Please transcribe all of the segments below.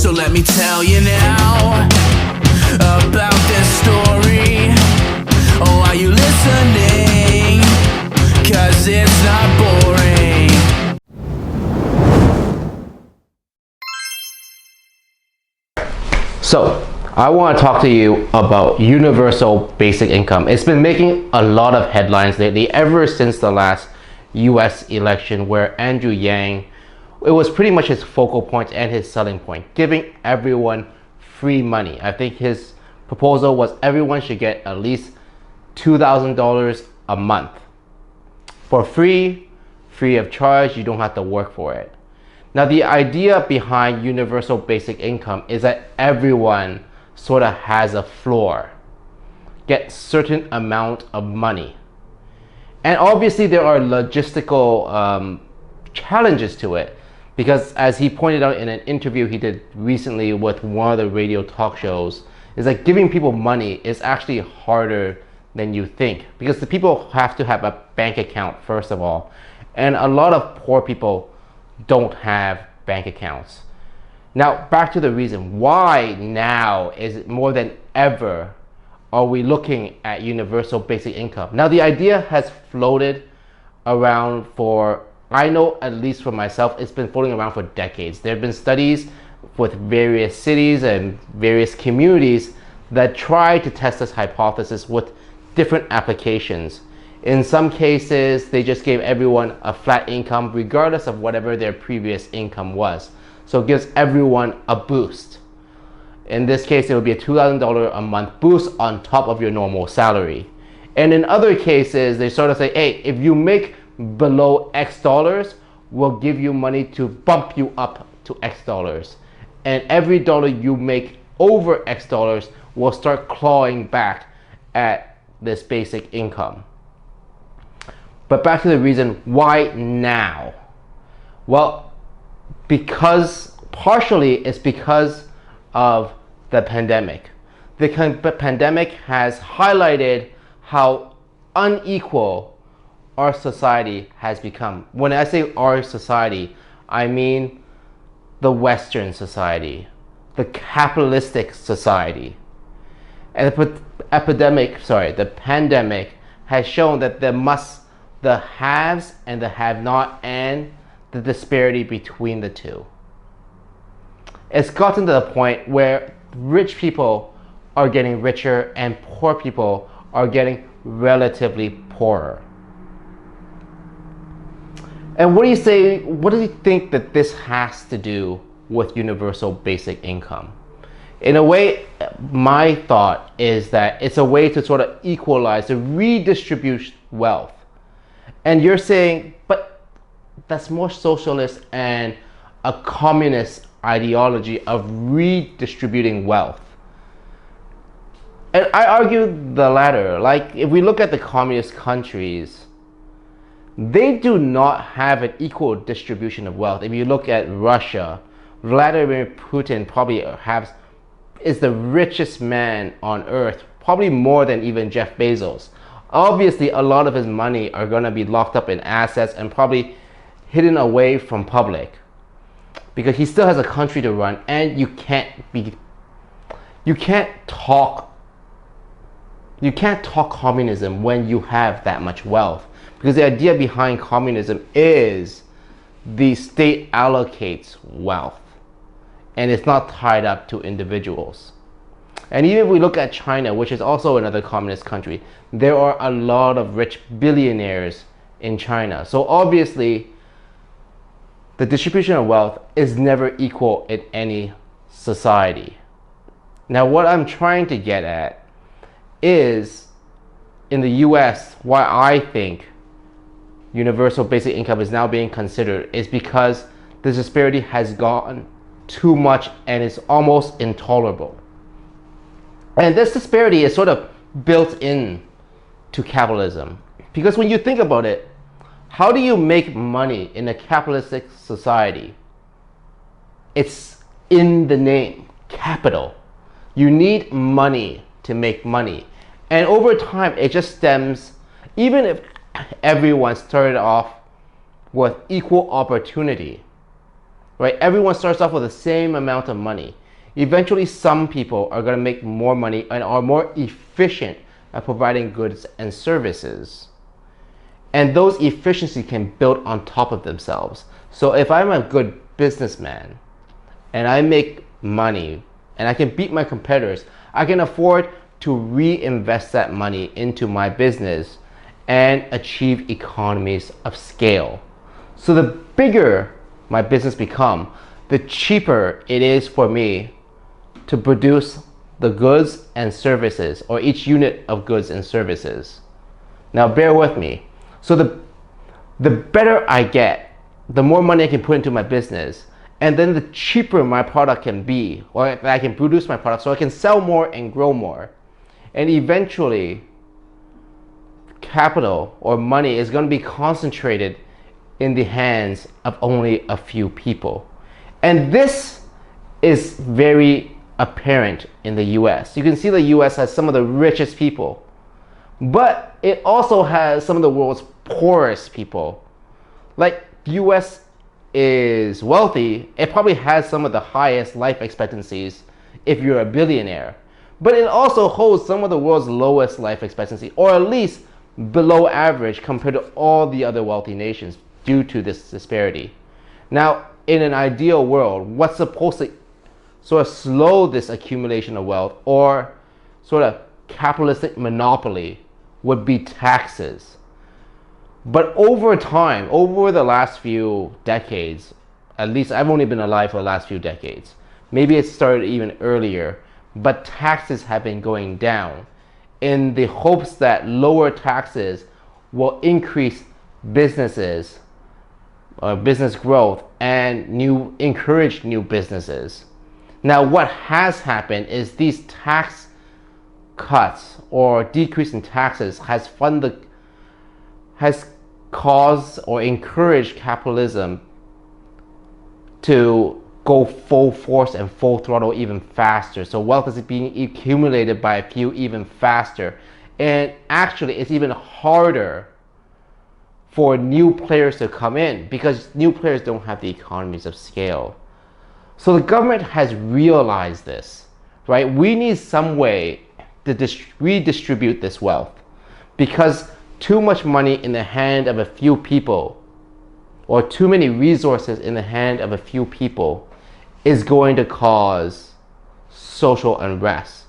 So let me tell you now about this story. Oh, are you listening? 'Cause it's not boring. So, I want to talk to you about universal basic income. It's been making a lot of headlines lately, ever since the last US election, where Andrew Yang, it was pretty much his focal point and his selling point, giving everyone free money. I think his proposal was everyone should get at least $2,000 a month for free of charge. You don't have to work for it. Now, the idea behind universal basic income is that everyone sort of has a floor, get certain amount of money. And obviously there are logistical challenges to it, because as he pointed out in an interview he did recently with one of the radio talk shows, is that giving people money is actually harder than you think, because the people have to have a bank account first of all, and a lot of poor people don't have bank accounts. Now, back to the reason why now is it more than ever are we looking at universal basic income. Now, the idea has floated around for, I know at least for myself, it's been floating around for decades. There have been studies with various cities and various communities that try to test this hypothesis with different applications. In some cases, they just gave everyone a flat income regardless of whatever their previous income was. So it gives everyone a boost. In this case, it would be a $2,000 a month boost on top of your normal salary. And in other cases, they sort of say, hey, if you make below X dollars, we'll give you money to bump you up to X dollars. And every dollar you make over X dollars will start clawing back at this basic income. But back to the reason why now. Well, partially it's because of the pandemic. The pandemic has highlighted how unequal our society has become. When I say our society, I mean the Western society, the capitalistic society. And the pandemic has shown that the haves and the have-not, and the disparity between the two. It's gotten to the point where rich people are getting richer and poor people are getting relatively poorer. And what do you think that this has to do with universal basic income? In a way, my thought is that it's a way to sort of equalize, to redistribute wealth. And you're saying, but that's more socialist and a communist ideology of redistributing wealth. And I argue the latter. Like, if we look at the communist countries, they do not have an equal distribution of wealth. If you look at Russia, Vladimir Putin probably is the richest man on earth, probably more than even Jeff Bezos. Obviously, a lot of his money are going to be locked up in assets and probably hidden away from public, because he still has a country to run, and you can't talk communism when you have that much wealth, because the idea behind communism is the state allocates wealth and it's not tied up to individuals. And even if we look at China, which is also another communist country, there are a lot of rich billionaires in China. So obviously, the distribution of wealth is never equal in any society. Now, what I'm trying to get at is, in the US, why I think universal basic income is now being considered is because the disparity has gone too much and it's almost intolerable. And this disparity is sort of built in to capitalism. Because when you think about it, how do you make money in a capitalistic society? It's in the name, capital. You need money to make money. And over time, it just stems, even if everyone started off with equal opportunity, right? Everyone starts off with the same amount of money. Eventually, some people are going to make more money and are more efficient at providing goods and services. And those efficiencies can build on top of themselves. So if I'm a good businessman and I make money and I can beat my competitors, I can afford to reinvest that money into my business and achieve economies of scale. So the bigger my business become, the cheaper it is for me to produce the goods and services, or each unit of goods and services. Now bear with me. So the better I get, the more money I can put into my business, and then the cheaper my product can be, or I can produce my product so I can sell more and grow more. And eventually, capital or money is going to be concentrated in the hands of only a few people. And this is very apparent in the US. You can see the US has some of the richest people, but it also has some of the world's poorest people. Like, the US is wealthy, it probably has some of the highest life expectancies if you're a billionaire, but it also holds some of the world's lowest life expectancy, or at least below average compared to all the other wealthy nations due to this disparity. Now, in an ideal world, what's supposed to sort of slow this accumulation of wealth, or sort of capitalistic monopoly, would be taxes. But over time, over the last few decades, at least I've only been alive for the last few decades, maybe it started even earlier, but taxes have been going down in the hopes that lower taxes will increase businesses, business growth, and encourage new businesses. Now, what has happened is these tax cuts or decrease in taxes has caused or encouraged capitalism to go full force and full throttle even faster. So wealth is being accumulated by a few even faster. And actually, it's even harder for new players to come in because new players don't have the economies of scale. So the government has realized this, right? We need some way to redistribute this wealth, because too much money in the hand of a few people, or too many resources in the hand of a few people, is going to cause social unrest.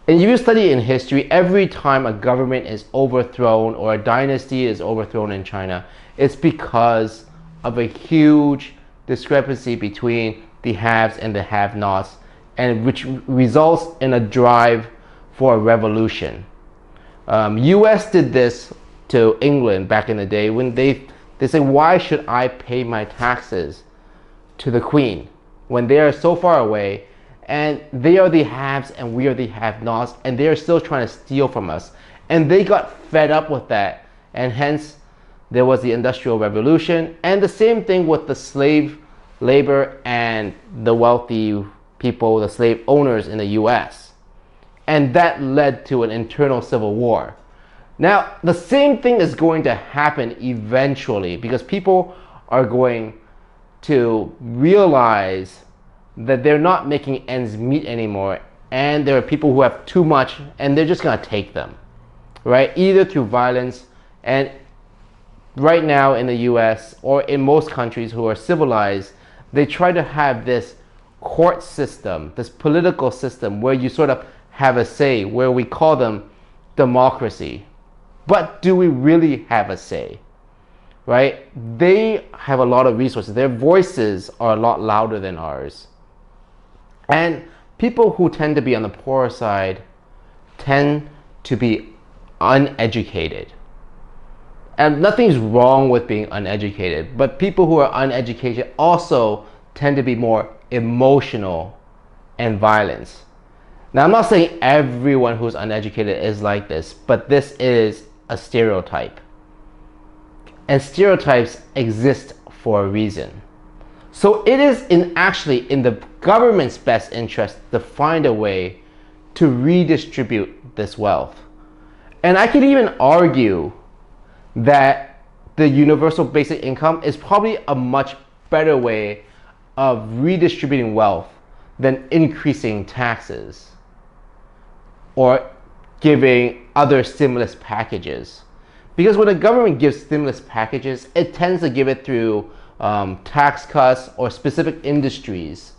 And if you study in history, every time a government is overthrown or a dynasty is overthrown in China, it's because of a huge discrepancy between the haves and the have-nots, and which results in a drive for a revolution. US did this to England back in the day when they say, why should I pay my taxes to the Queen when they are so far away and they are the haves and we are the have-nots, and they are still trying to steal from us? And they got fed up with that, and hence there was the Industrial Revolution. And the same thing with the slave labor and the wealthy people, the slave owners in the US. And that led to an internal civil war. Now, the same thing is going to happen eventually, because people are going to realize that they're not making ends meet anymore, and there are people who have too much and they're just going to take them, right? Either through violence. And right now in the US, or in most countries who are civilized, they try to have this court system, this political system where you sort of have a say, where we call them democracy. But do we really have a say, right? They have a lot of resources. Their voices are a lot louder than ours. And people who tend to be on the poorer side tend to be uneducated. And nothing's wrong with being uneducated, but people who are uneducated also tend to be more emotional and violent. Now, I'm not saying everyone who's uneducated is like this, but this is a stereotype. And stereotypes exist for a reason. So it is actually in the government's best interest to find a way to redistribute this wealth. And I could even argue that the universal basic income is probably a much better way of redistributing wealth than increasing taxes or giving other stimulus packages. Because when the government gives stimulus packages, it tends to give it through tax cuts or specific industries.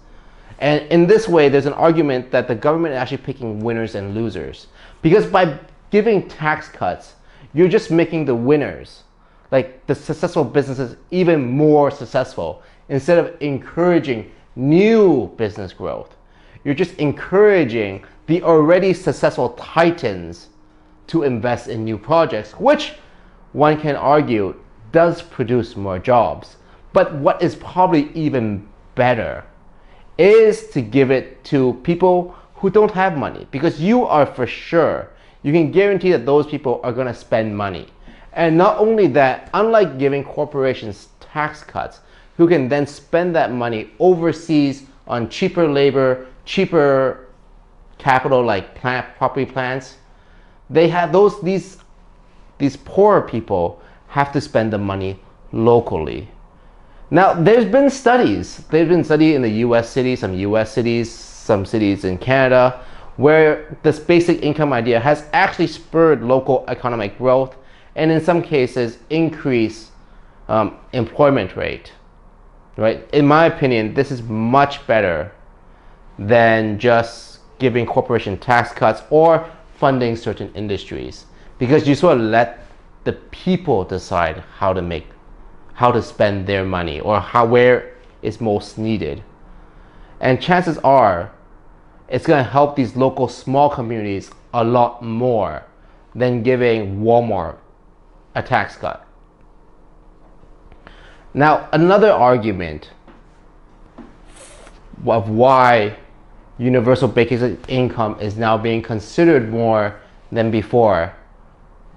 And in this way, there's an argument that the government is actually picking winners and losers. Because by giving tax cuts, you're just making the winners, like the successful businesses, even more successful. Instead of encouraging new business growth, you're just encouraging the already successful titans to invest in new projects, which one can argue does produce more jobs. But what is probably even better is to give it to people who don't have money, because you are for sure, you can guarantee that those people are going to spend money. And not only that, unlike giving corporations tax cuts, who can then spend that money overseas on cheaper labor, cheaper capital like property plants, they have these poorer people have to spend the money locally. Now, there's been studies in the US cities, some cities in Canada, where this basic income idea has actually spurred local economic growth and in some cases increase employment rate, right? In my opinion, this is much better than just giving corporation tax cuts or funding certain industries, because you sort of let the people decide how to spend their money or where it's most needed. And chances are it's going to help these local small communities a lot more than giving Walmart a tax cut. Now, another argument of why universal basic income is now being considered more than before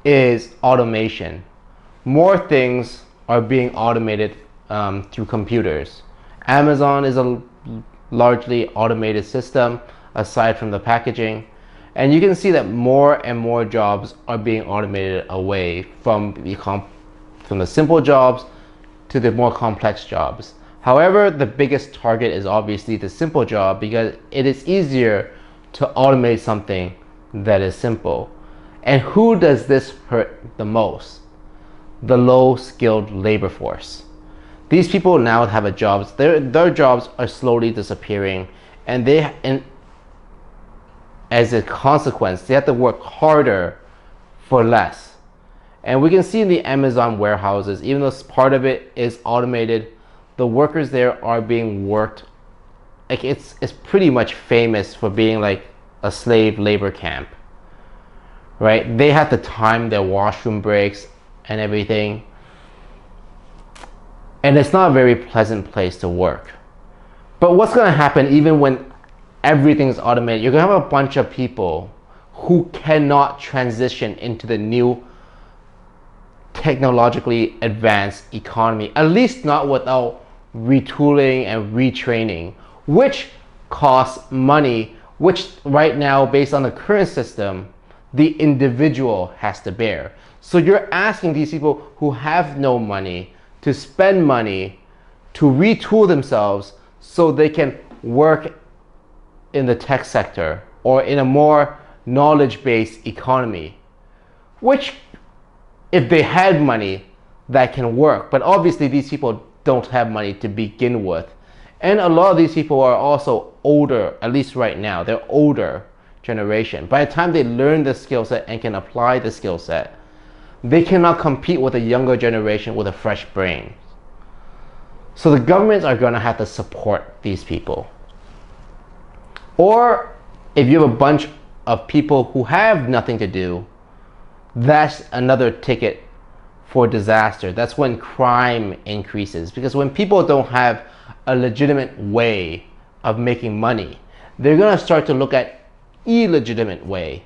is automation. More things are being automated through computers. Amazon is a largely automated system aside from the packaging, and you can see that more and more jobs are being automated away from the simple jobs to the more complex jobs. However, the biggest target is obviously the simple job, because it is easier to automate something that is simple. And who does this hurt the most? The low-skilled labor force. These people now have a jobs. Their jobs are slowly disappearing, and as a consequence, they have to work harder for less. And we can see in the Amazon warehouses, even though part of it is automated, the workers there are being worked. Like it's pretty much famous for being like a slave labor camp, right? They have to time their washroom breaks and everything. And it's not a very pleasant place to work. But what's going to happen even when everything's automated? You're going to have a bunch of people who cannot transition into the new technologically advanced economy, at least not without retooling and retraining, which costs money, which right now, based on the current system, the individual has to bear. So you're asking these people who have no money to spend money to retool themselves so they can work in the tech sector or in a more knowledge-based economy, which if they had money, that can work. But obviously these people don't have money to begin with. And a lot of these people are also older, at least right now, they're older generation. By the time they learn the skill set and can apply the skill set, they cannot compete with a younger generation with a fresh brain. So the governments are going to have to support these people. Or if you have a bunch of people who have nothing to do, that's another ticket for disaster. That's when crime increases, because when people don't have a legitimate way of making money, they're going to start to look at illegitimate way.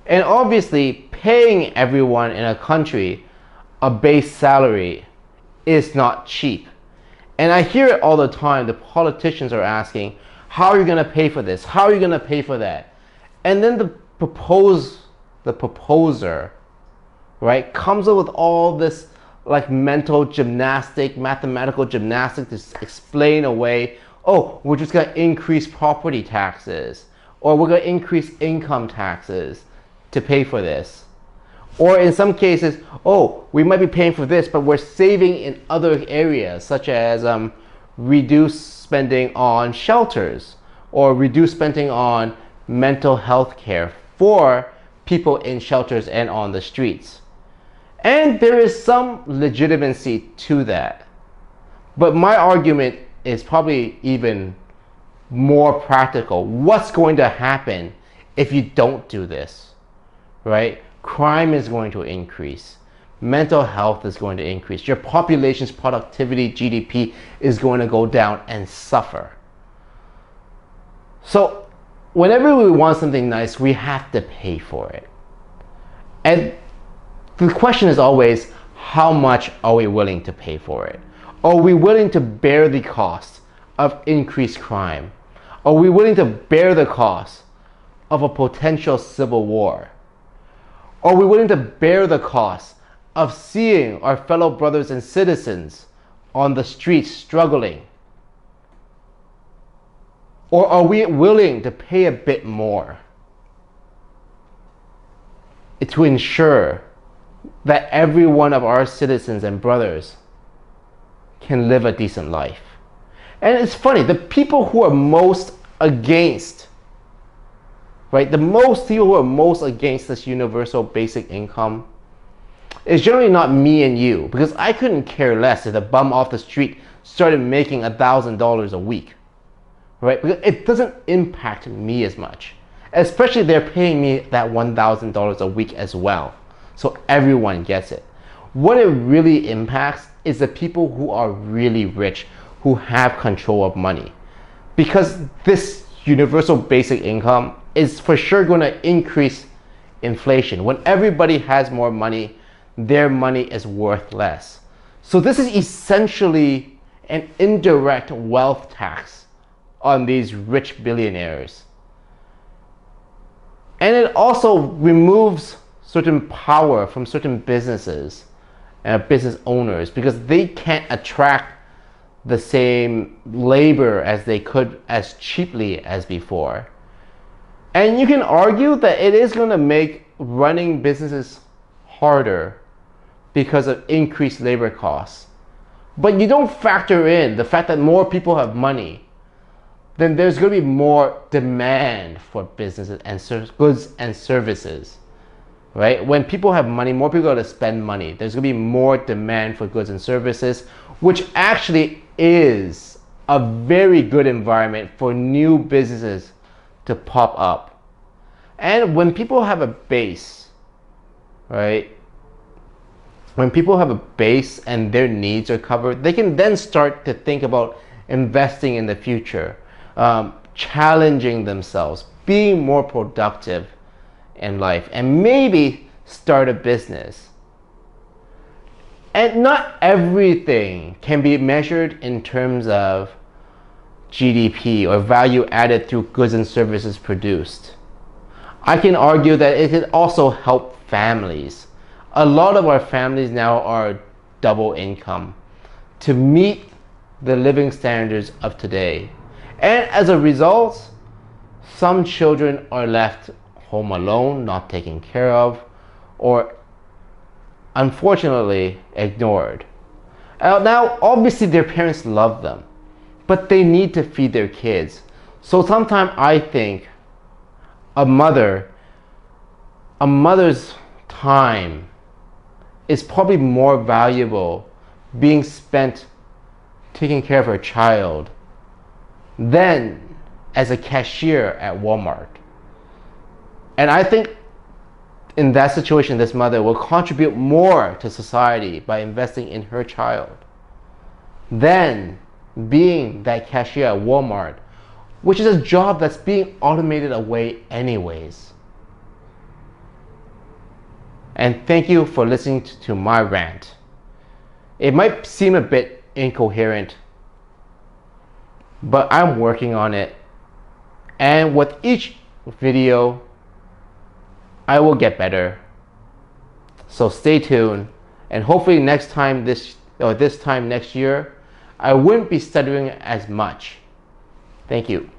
And obviously paying everyone in a country a base salary is not cheap. And I hear it all the time. The politicians are asking, how are you going to pay for this? How are you going to pay for that? And then the proposer, right, comes up with all this like mental gymnastic, mathematical gymnastic to explain away, oh, we're just gonna increase property taxes, or we're gonna increase income taxes to pay for this. Or in some cases, oh, we might be paying for this, but we're saving in other areas, such as reduce spending on shelters, or reduce spending on mental health care for people in shelters and on the streets. And there is some legitimacy to that. But my argument is probably even more practical. What's going to happen if you don't do this, right? Crime is going to increase. Mental health is going to increase. Your population's productivity, GDP, is going to go down and suffer. So whenever we want something nice, we have to pay for it. And the question is always, how much are we willing to pay for it? Are we willing to bear the cost of increased crime? Are we willing to bear the cost of a potential civil war? Are we willing to bear the cost of seeing our fellow brothers and citizens on the streets struggling? Or are we willing to pay a bit more to ensure that every one of our citizens and brothers can live a decent life? And it's funny, the people who are most against, right, the most people who are most against this universal basic income is generally not me and you, because I couldn't care less if the bum off the street started making $1,000 a week, right? Because it doesn't impact me as much, especially they're paying me that $1,000 a week as well. So everyone gets it. What it really impacts is the people who are really rich, who have control of money. Because this universal basic income is for sure going to increase inflation. When everybody has more money, their money is worth less. So this is essentially an indirect wealth tax on these rich billionaires. And it also removes certain power from certain businesses and business owners, because they can't attract the same labor as they could as cheaply as before. And you can argue that it is going to make running businesses harder because of increased labor costs. But you don't factor in the fact that more people have money, then there's going to be more demand for businesses and goods and services. Right? When people have money, more people are going to spend money. There's going to be more demand for goods and services, which actually is a very good environment for new businesses to pop up. And when people have a base, right? When people have a base and their needs are covered, they can then start to think about investing in the future, challenging themselves, being more productive in life, and maybe start a business. And not everything can be measured in terms of GDP or value added through goods and services produced. I can argue that it can also help families. A lot of our families now are double income to meet the living standards of today. And as a result, some children are left home alone, not taken care of, or unfortunately ignored. Now, obviously their parents love them, but they need to feed their kids. So sometimes I think a mother's time is probably more valuable being spent taking care of her child than as a cashier at Walmart. And I think in that situation, this mother will contribute more to society by investing in her child than being that cashier at Walmart, which is a job that's being automated away anyways. And thank you for listening to my rant. It might seem a bit incoherent, but I'm working on it. And with each video, I will get better. So stay tuned And hopefully next time this time next year, I wouldn't be stuttering as much. Thank you.